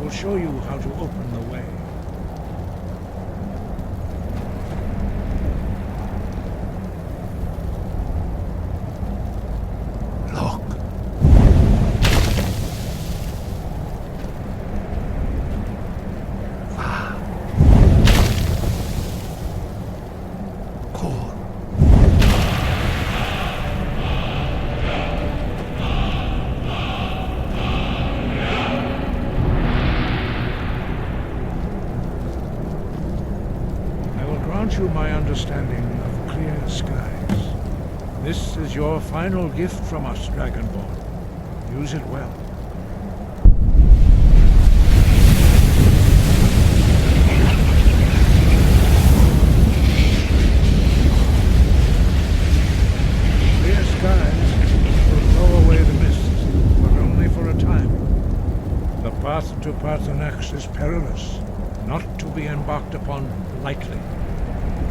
will show you how to open the way. You my understanding of clear skies. This is your final gift from us, Dragonborn. Use it well. Clear skies will blow away the mists, but only for a time. The path to Parthenax is perilous, not to be embarked upon lightly.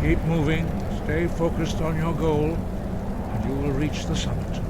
Keep moving, stay focused on your goal, and you will reach the summit.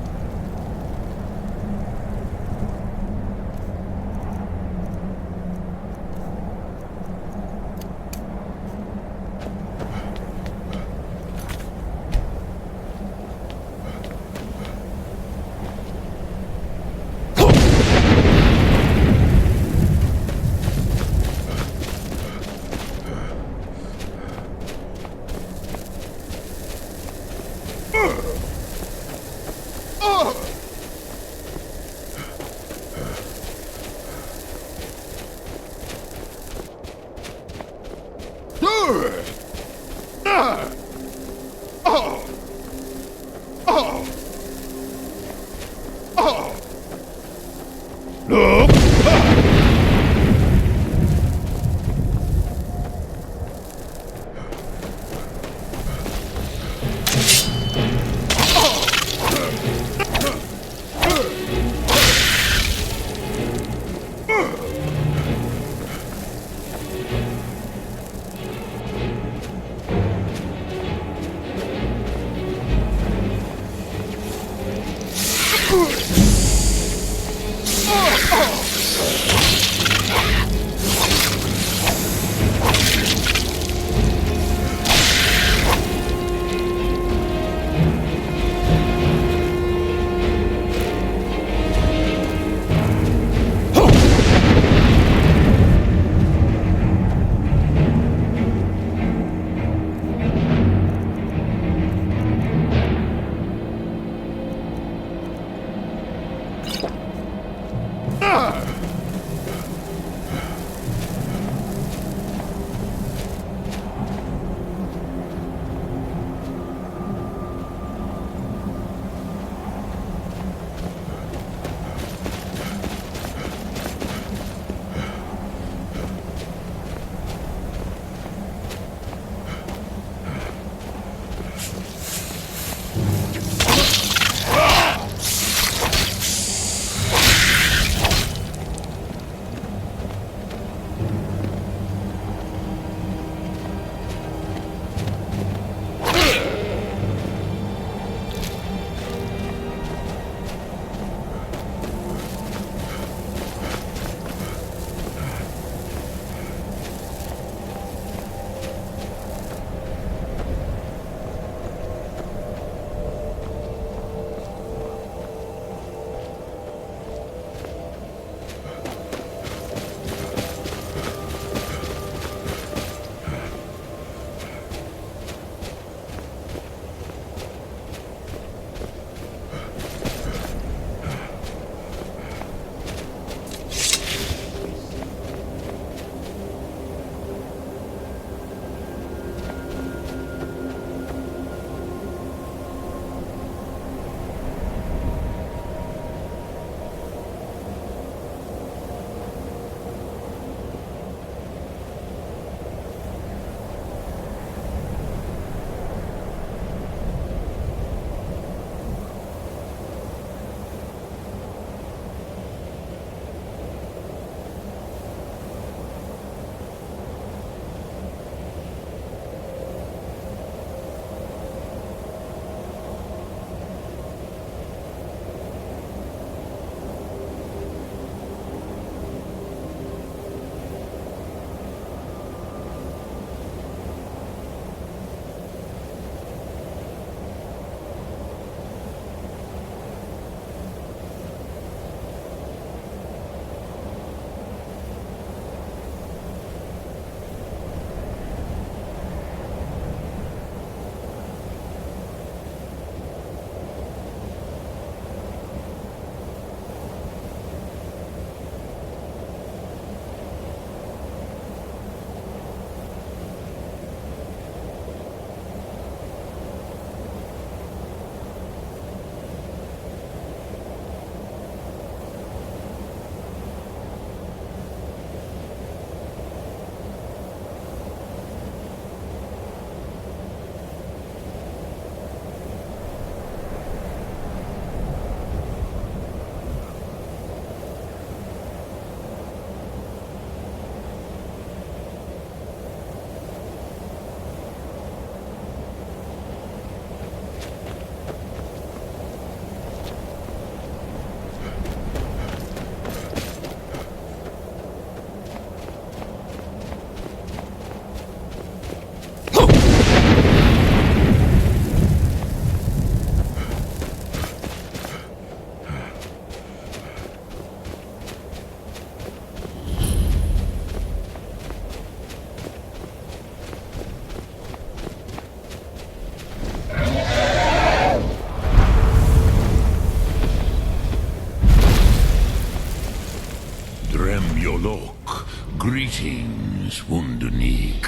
Kings, Wunderneek.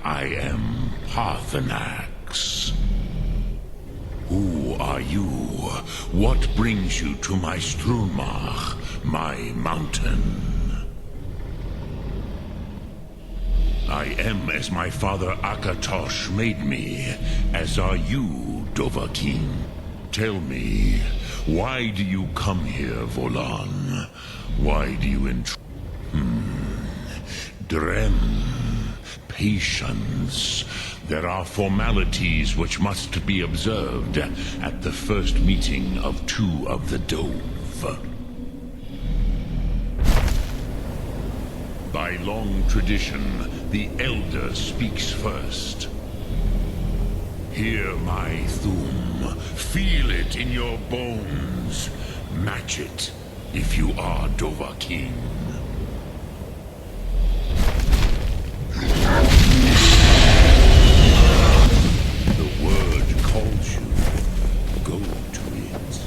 I am Parthenax. Who are you? What brings you to my Strunmach, my mountain? I am as my father Akatosh made me, as are you, Dovahkiin. Tell me, why do you come here, Volan? Why do you Drem. Patience. There are formalities which must be observed at the first meeting of two of the Dove. By long tradition, the Elder speaks first. Hear my Thum. Feel it in your bones. Match it if you are Dovahkiin. The word calls you. Go to it.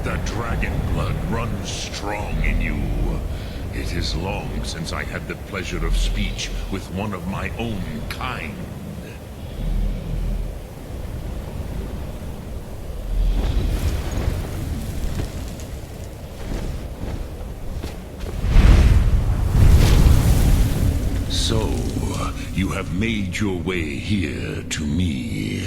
The dragon blood runs strong in you. It is long since I had the pleasure of speech with one of my own kind. So, you have made your way here to me.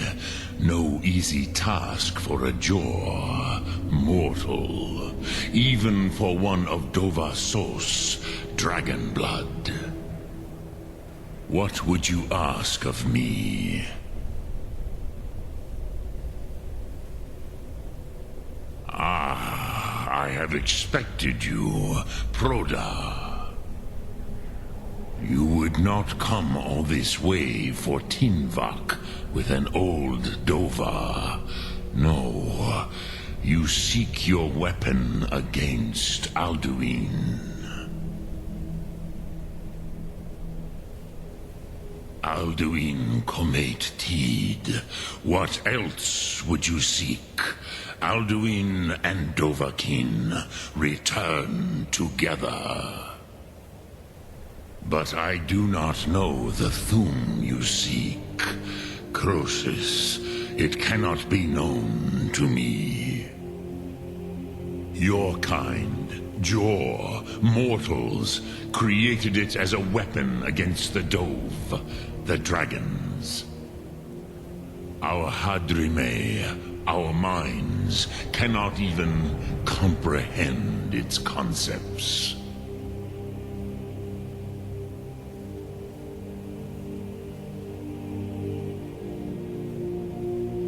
No easy task for a Jor, mortal, even for one of Dovahsos, dragon blood. What would you ask of me? Ah, I have expected you, Proda. You would not come all this way for Tinvak with an old Dova. No, you seek your weapon against Alduin. Alduin Comate Teed. What else would you seek? Alduin and Dovahkiin return together. But I do not know the Thum you seek. Croesus, it cannot be known to me. Your kind, Jor, mortals, created it as a weapon against the Dove, the dragons. Our Hadrime, our minds, cannot even comprehend its concepts.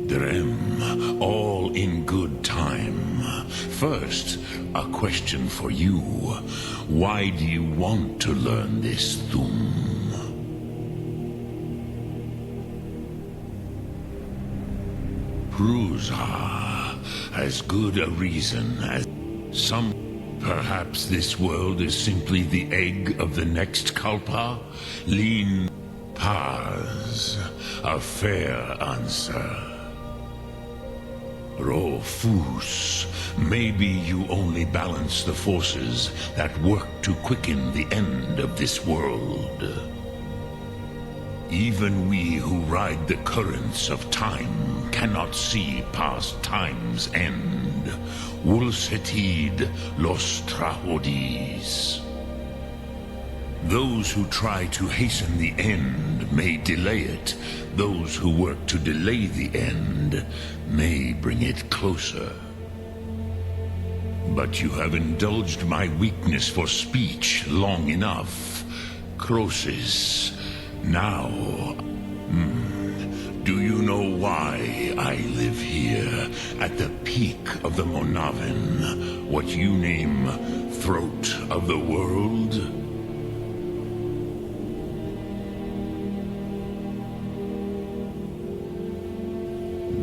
Drem, all in good time. First, a question for you. Why do you want to learn this Thum? Prusa, as good a reason as some. Perhaps this world is simply the egg of the next Kalpa? Lean Paz, a fair answer. Rofus, maybe you only balance the forces that work to quicken the end of this world. Even we who ride the currents of time cannot see past time's end. Wulsetid los Trahodis. Those who try to hasten the end may delay it. Those who work to delay the end may bring it closer. But you have indulged my weakness for speech long enough, Croesus. Now, do you know why I live here, at the peak of the Monavin, what you name Throat of the World?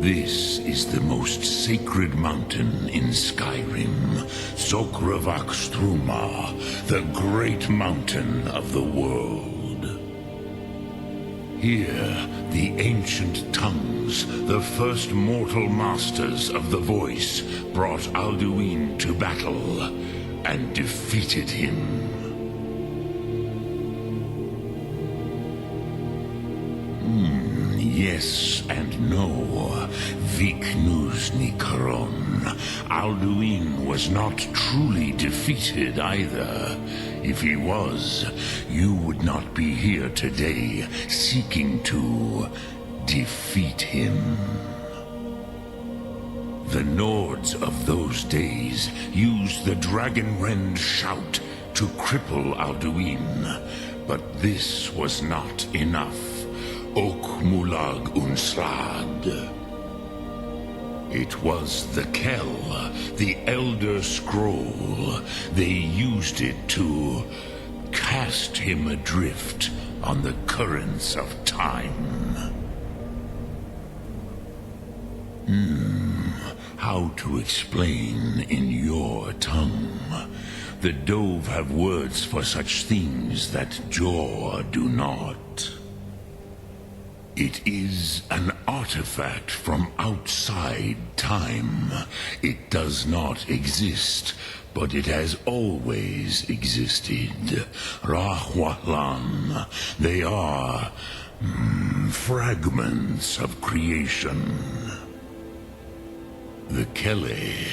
This is the most sacred mountain in Skyrim, Sokravak Struma, the great mountain of the world. Here, the ancient tongues, the first mortal masters of the voice, brought Alduin to battle and defeated him. Yes and no. Viknusni Karon. Alduin was not truly defeated either. If he was, you would not be here today seeking to defeat him. The Nords of those days used the Dragonrend shout to cripple Alduin, but this was not enough. Ok Mulag Unslad. It was the Kell, the Elder Scroll. They used it to cast him adrift on the currents of time. How to explain in your tongue? The Dove have words for such things that Jor do not. It is an artifact from outside time. It does not exist, but it has always existed. Rahwalan. They are fragments of creation. The Kele,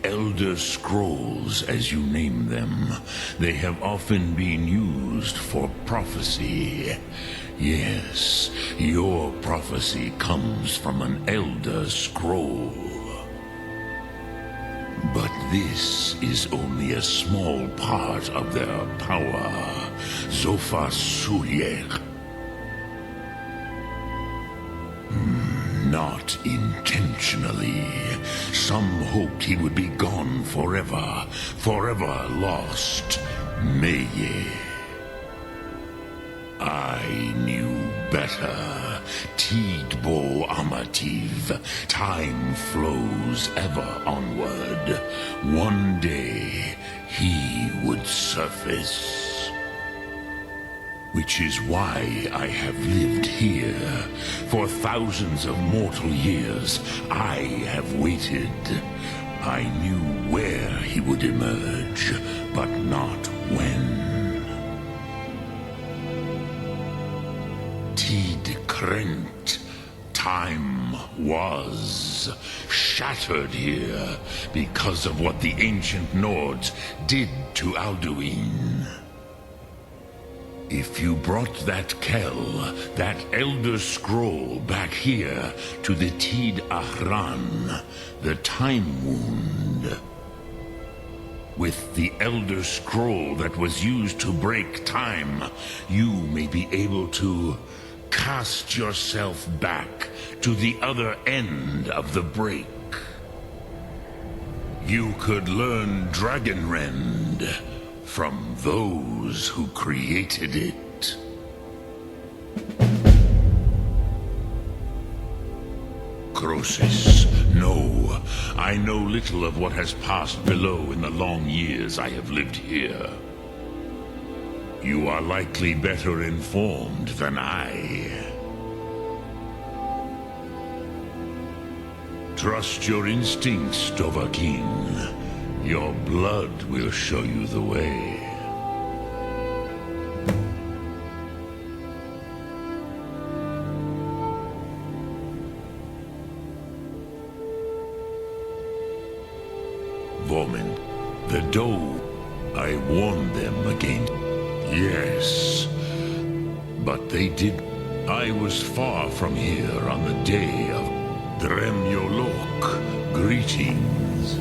Elder Scrolls as you name them, they have often been used for prophecy. Yes, your prophecy comes from an Elder Scroll. But this is only a small part of their power. Zofa Suyek. Not intentionally. Some hoped he would be gone forever, forever lost. Meye. I knew better. Tidbo Amativ. Time flows ever onward. One day, he would surface. Which is why I have lived here. For thousands of mortal years, I have waited. I knew where he would emerge, but not when. Tid Krent. Time was shattered here because of what the ancient Nords did to Alduin. If you brought that Kell, that Elder Scroll back here to the Tid Ahran, the Time Wound, with the Elder Scroll that was used to break time, you may be able to cast yourself back to the other end of the break. You could learn Dragonrend from those who created it. Croesus, no. I know little of what has passed below in the long years I have lived here. You are likely better informed than I. Trust your instincts, Dovahkiin. Your blood will show you the way. Vomin, the Dove, I warned them against Yes, but they did. I was far from here on the day of Dremyolok. Greetings.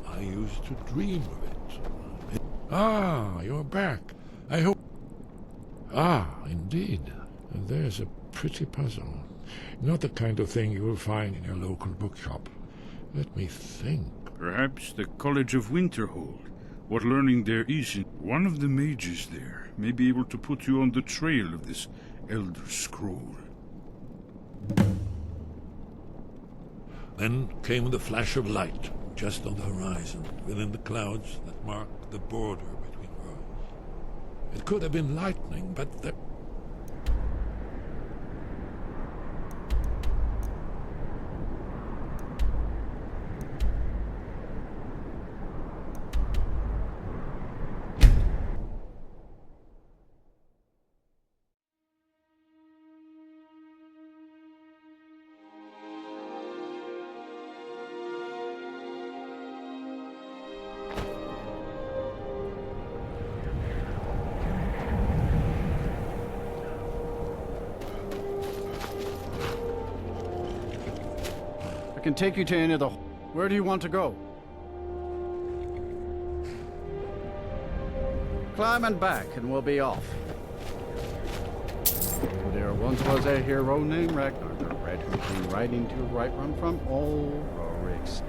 I used to dream of it. Ah, you're back. I hope... Ah, indeed. There's a pretty puzzle. Not the kind of thing you will find in your local bookshop. Let me think. Perhaps the College of Winterhold. What learning there is in one of the mages there may be able to put you on the trail of this Elder Scroll. Then came the flash of light, just on the horizon, within the clouds that mark the border between worlds. It could have been lightning, but there... I can take you to any of the... Where do you want to go? Climb and back, and we'll be off. There once was a hero named Ragnar the Red who came riding to right run from old Rorik's.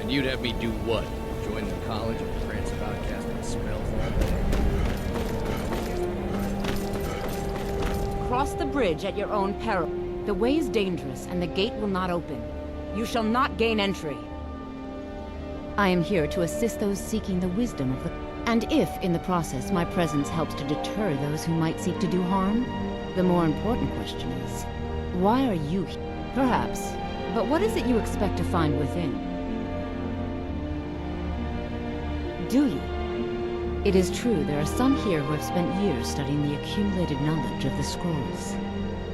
You'd have me do what? Join the college and prance about casting spells all day? Cross the bridge at your own peril. The way is dangerous, and the gate will not open. You shall not gain entry. I am here to assist those seeking the wisdom of the... And if, in the process, my presence helps to deter those who might seek to do harm, the more important question is, why are you here? Perhaps. But what is it you expect to find within? Do you? It is true there are some here who have spent years studying the accumulated knowledge of the scrolls.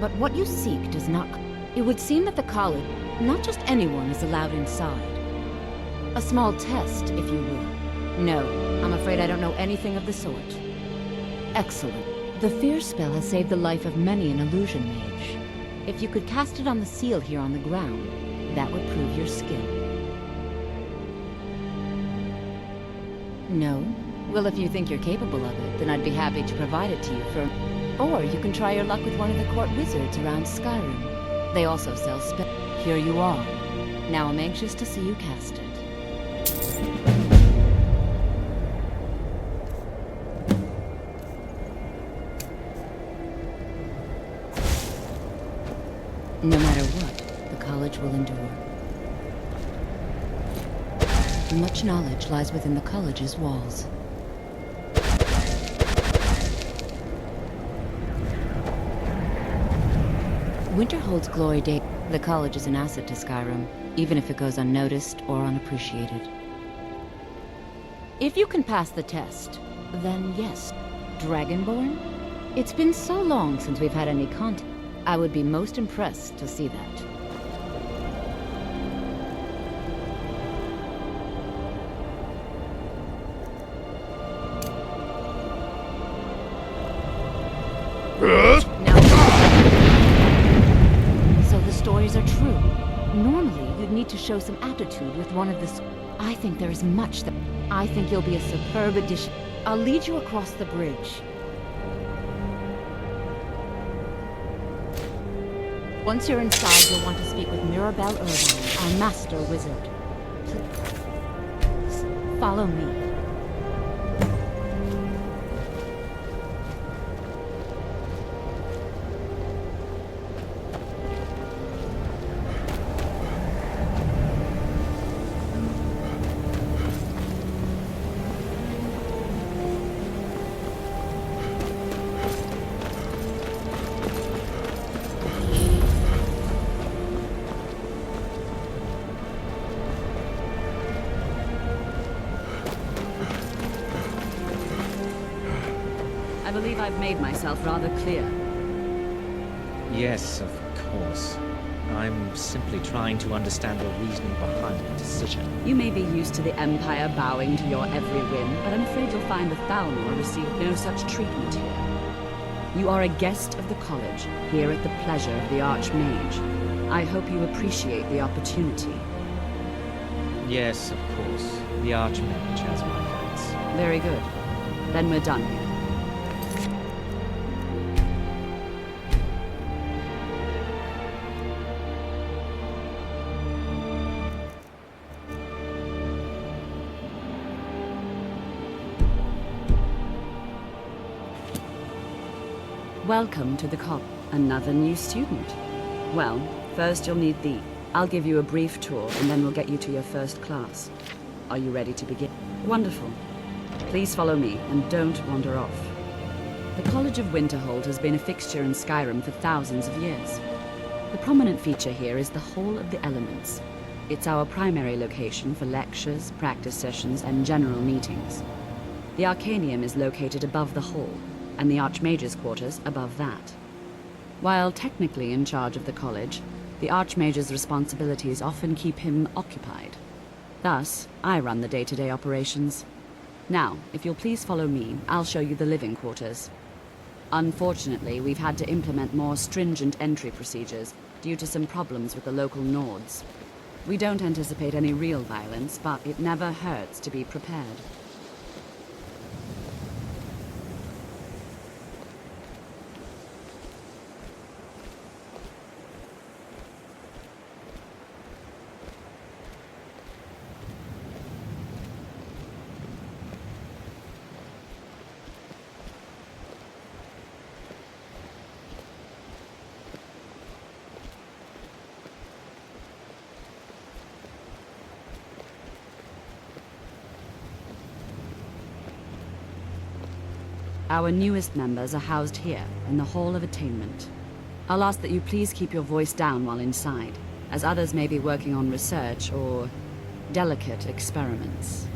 But what you seek does not... It would seem that the college, not just anyone, is allowed inside. A small test, if you will. No, I'm afraid I don't know anything of the sort. Excellent. The fear spell has saved the life of many an illusion mage. If you could cast it on the seal here on the ground, that would prove your skill. No? Well, if you think you're capable of it, then I'd be happy to provide it to you for... Or you can try your luck with one of the court wizards around Skyrim. They also sell spells. Here you are. Now I'm anxious to see you cast it. No matter what, the college will endure. Much knowledge lies within the college's walls. Winterhold's glory day. The college is an asset to Skyrim, even if it goes unnoticed or unappreciated. If you can pass the test, then yes. Dragonborn? It's been so long since we've had any contact. I would be most impressed to see that. Now, so the stories are true. Normally, you'd need to show some aptitude with one of the... I think there is much that... I think you'll be a superb addition. I'll lead you across the bridge. Once you're inside, you'll want to speak with Mirabelle Irvine, our master wizard. Please, follow me. I believe I've made myself rather clear. Yes, of course. I'm simply trying to understand the reasoning behind the decision. You may be used to the Empire bowing to your every whim, but I'm afraid you'll find the Thalmor receive no such treatment here. You are a guest of the college, here at the pleasure of the Archmage. I hope you appreciate the opportunity. Yes, of course. The Archmage has my thanks. Very good. Then we're done here. Welcome to the college. Another new student. Well, first you'll need the... I'll give you a brief tour, and then we'll get you to your first class. Are you ready to begin? Wonderful. Please follow me, and don't wander off. The College of Winterhold has been a fixture in Skyrim for thousands of years. The prominent feature here is the Hall of the Elements. It's our primary location for lectures, practice sessions, and general meetings. The Arcanium is located above the hall, and the Archmage's quarters above that. While technically in charge of the college, the Archmage's responsibilities often keep him occupied. Thus, I run the day-to-day operations. Now, if you'll please follow me, I'll show you the living quarters. Unfortunately, we've had to implement more stringent entry procedures due to some problems with the local Nords. We don't anticipate any real violence, but it never hurts to be prepared. Our newest members are housed here, in the Hall of Attainment. I'll ask that you please keep your voice down while inside, as others may be working on research or delicate experiments.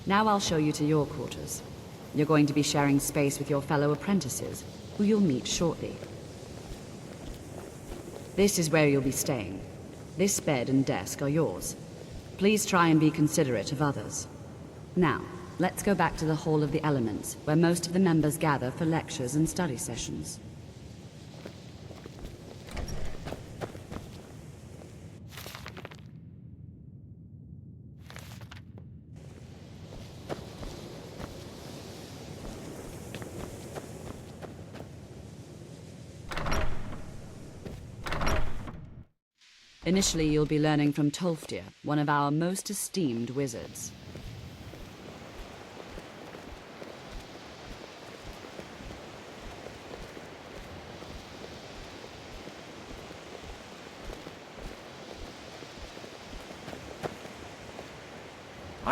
Now I'll show you to your quarters. You're going to be sharing space with your fellow apprentices, who you'll meet shortly. This is where you'll be staying. This bed and desk are yours. Please try and be considerate of others. Now, let's go back to the Hall of the Elements, where most of the members gather for lectures and study sessions. Initially, you'll be learning from Tolfdir, one of our most esteemed wizards.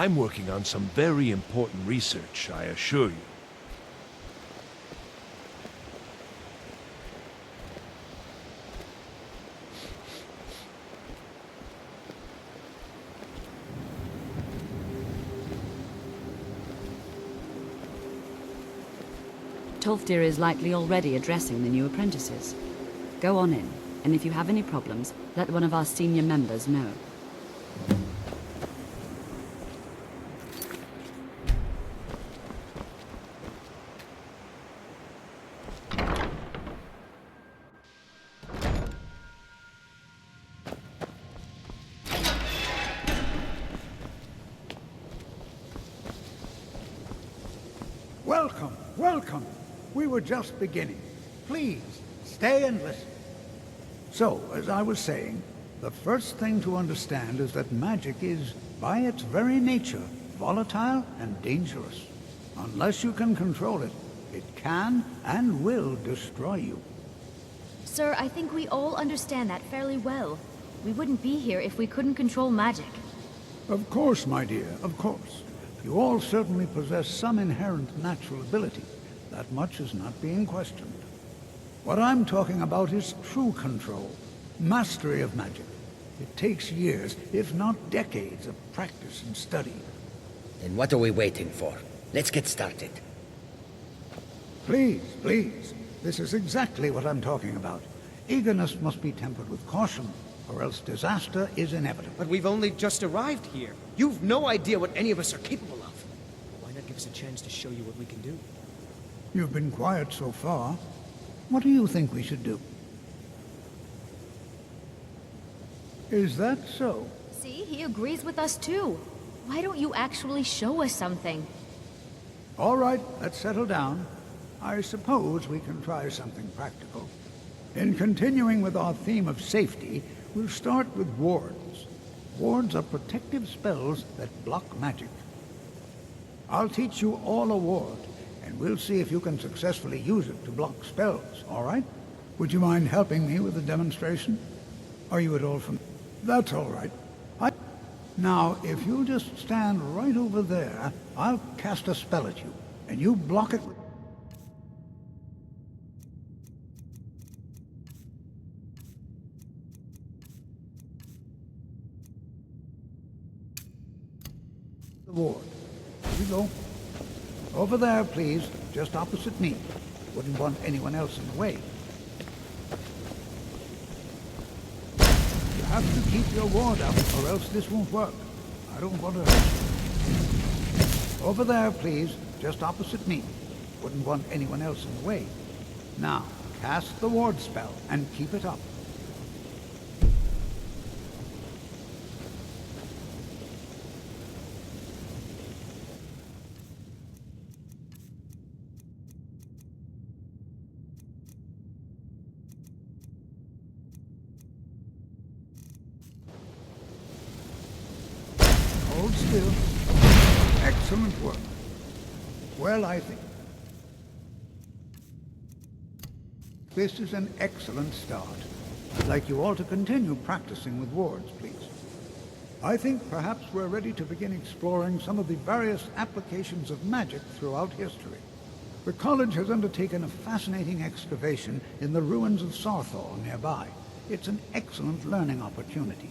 I'm working on some very important research, I assure you. Tolfdir is likely already addressing the new apprentices. Go on in, and if you have any problems, let one of our senior members know. Welcome, welcome. We were just beginning. Please, stay and listen. So, as I was saying, the first thing to understand is that magic is, by its very nature, volatile and dangerous. Unless you can control it, it can and will destroy you. Sir, I think we all understand that fairly well. We wouldn't be here if we couldn't control magic. Of course, my dear, of course. You all certainly possess some inherent natural ability. That much is not being questioned. What I'm talking about is true control, mastery of magic. It takes years, if not decades, of practice and study. Then what are we waiting for? Let's get started. Please, please. This is exactly what I'm talking about. Eagerness must be tempered with caution, or else disaster is inevitable. But we've only just arrived here. You've no idea what any of us are capable of. Why not give us a chance to show you what we can do? You've been quiet so far. What do you think we should do? Is that so? See, he agrees with us too. Why don't you actually show us something? All right, let's settle down. I suppose we can try something practical. In continuing with our theme of safety, we'll start with wards. Wards are protective spells that block magic. I'll teach you all a ward, and we'll see if you can successfully use it to block spells, all right? Would you mind helping me with the demonstration? Are you at all familiar? That's all right. Now, if you'll just stand right over there, I'll cast a spell at you, and you block it with... the ward. Here we go. Over there, please, just opposite me. Wouldn't want anyone else in the way. You have to keep your ward up, or else this won't work. I don't want to hurt you. Over there, please, just opposite me. Wouldn't want anyone else in the way. Now, cast the ward spell, and keep it up. Hold still. Excellent work. Well, I think this is an excellent start. I'd like you all to continue practicing with wards, please. I think perhaps we're ready to begin exploring some of the various applications of magic throughout history. The college has undertaken a fascinating excavation in the ruins of Sarthor nearby. It's an excellent learning opportunity.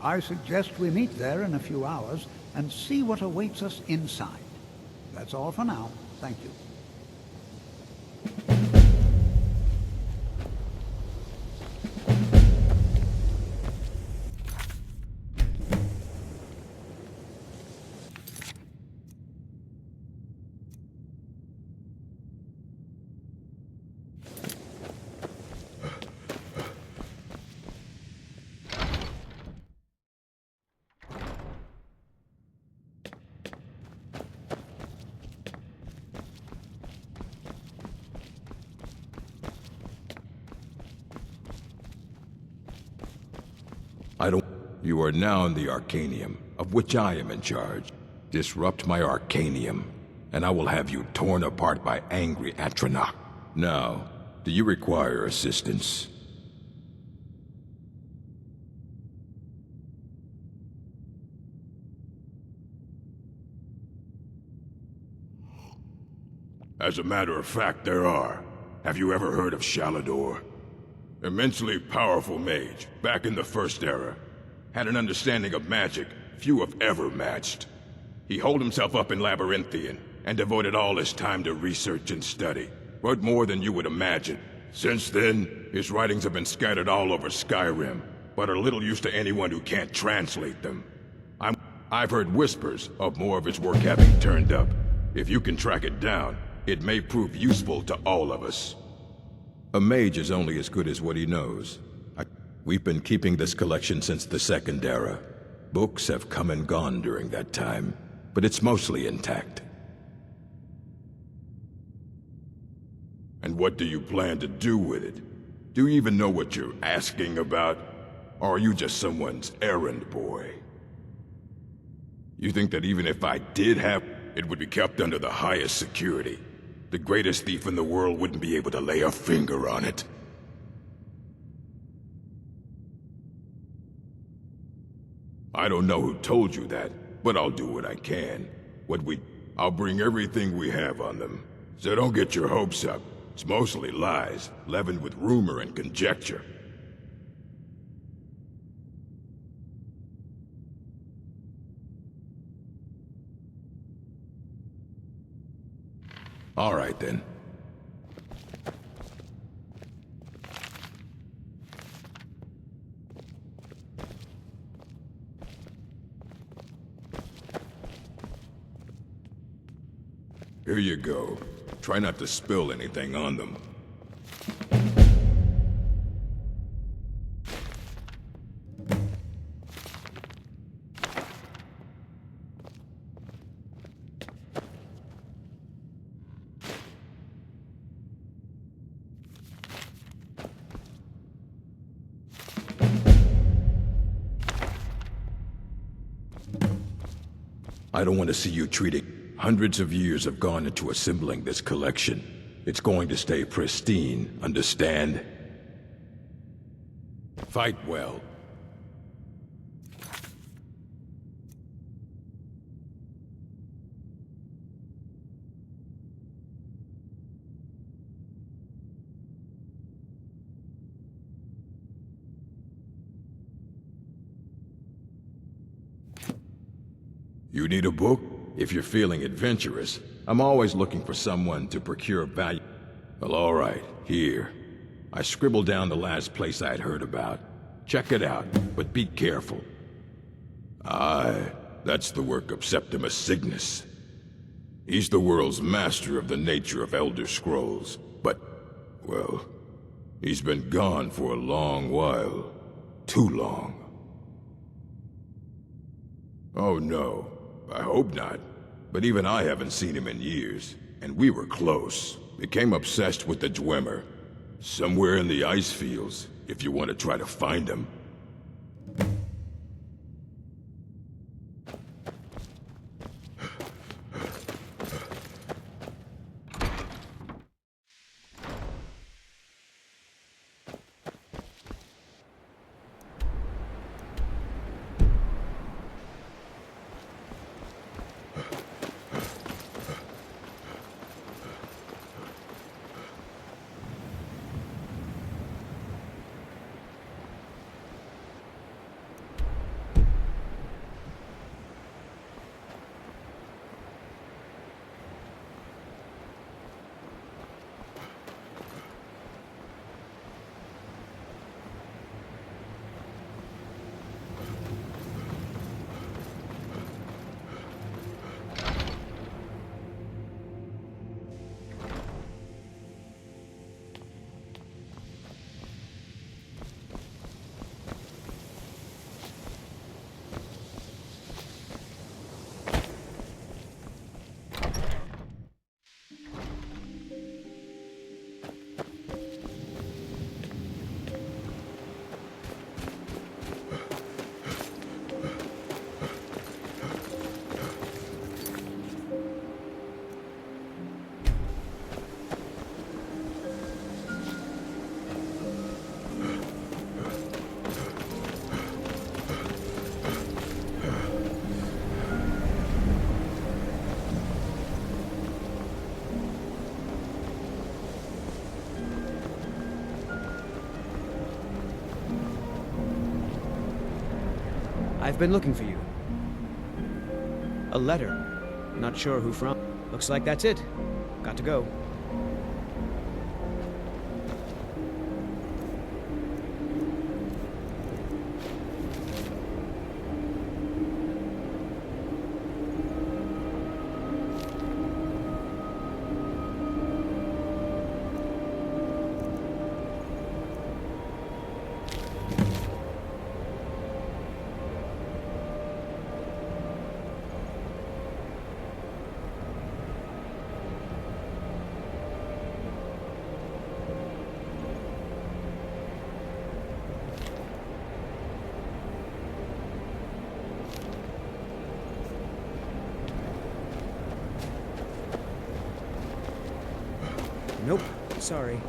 I suggest we meet there in a few hours and see what awaits us inside. That's all for now. Thank you. You are now in the Arcanium, of which I am in charge. Disrupt my Arcanium, and I will have you torn apart by angry Atronach. Now, do you require assistance? As a matter of fact, there are. Have you ever heard of Shalador? Immensely powerful mage, back in the First Era. Had an understanding of magic few have ever matched. He holed himself up in Labyrinthian, and devoted all his time to research and study. Wrote more than you would imagine. Since then, his writings have been scattered all over Skyrim, but are little use to anyone who can't translate them. I've heard whispers of more of his work having turned up. If you can track it down, it may prove useful to all of us. A mage is only as good as what he knows. We've been keeping this collection since the Second Era. Books have come and gone during that time, but it's mostly intact. And what do you plan to do with it? Do you even know what you're asking about? Or are you just someone's errand boy? You think that even if I did have, it would be kept under the highest security? The greatest thief in the world wouldn't be able to lay a finger on it. I don't know who told you that, but I'll do what I can. I'll bring everything we have on them. So don't get your hopes up. It's mostly lies, leavened with rumor and conjecture. All right, then. Here you go. Try not to spill anything on them. I don't want to see you treated. Hundreds of years have gone into assembling this collection. It's going to stay pristine, understand? Fight well. You need a book? If you're feeling adventurous, I'm always looking for someone to procure value. Well, all right, here. I scribbled down the last place I'd heard about. Check it out, but be careful. Aye, that's the work of Septimus Cygnus. He's the world's master of the nature of Elder Scrolls, but, well, he's been gone for a long while. Too long. Oh no. I hope not. But even I haven't seen him in years. And we were close. Became obsessed with the Dwemer. Somewhere in the ice fields, if you want to try to find him. I've been looking for you. A letter. Not sure who from. Looks like that's it. Got to go. Nope. Sorry.